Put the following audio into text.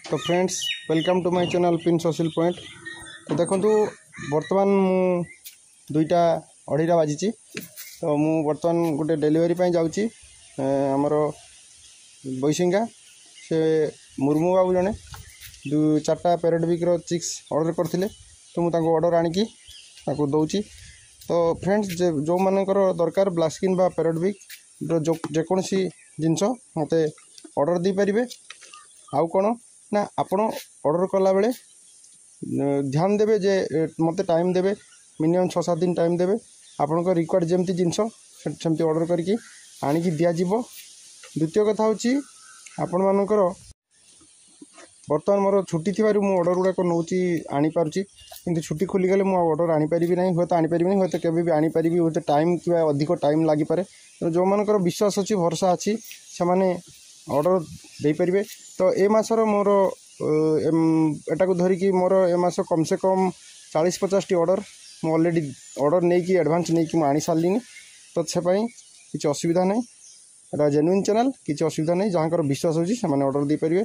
तो friends welcome to my channel Pin Social Point. तो देखो बर्तमान दुईटा अढ़ीटा बाजी तो मु बर्तमान गोटे डेलीवरी जाऊँगी आमर बैसिंगा से मुर्मू बाबू जड़े दु चार्टा पैरेट बिक्र चिक्स ऑर्डर करते तो मुझे ऑर्डर आणिकी दूची। तो फ्रेंड्स जो मानकर दरकार ब्लास्किन बा पैरेट बिक जेकोसी जिनस मत ऑर्डर दे पारे। आउ कौन ना आपण ऑर्डर कला बेले ध्यान देवे जे मत टाइम देवे मिनिमम 6-7 दिन टाइम देवे आपण को रिक्वायर्ड जमती जिनस सेमती ऑर्डर करके आणिकी दिज्व। द्वितीय कथा हूँ आपण मानकर बर्तमान मोर छुट्टी थी ऑर्डर गुड़ाक नौची आनीपार्ची कि छुट्टी खोलीगले मुझे ऑर्डर आनीपारि ना हूँ आनीपारि हूँ केवे भी आनीपारि हूँ टाइम कि अधिक टाइम लगिपे। तो जो मानकर विश्वास अच्छी भरोसा अच्छी से मैंने ऑर्डर दे पारे। तो ए मासर मोर एटा को धरिकी मोर ए मास कम से कम 40-50 टी ऑर्डर मु ऑलरेडी ऑर्डर नहीं कि एडवांस नहीं कि आनी सारे। तो से किसी असुविधा नहीं, एटा जेन्युइन चैनल, किसी असुविधा नहीं। जहाँकर विश्वास होची से माने ऑर्डर दे पारे।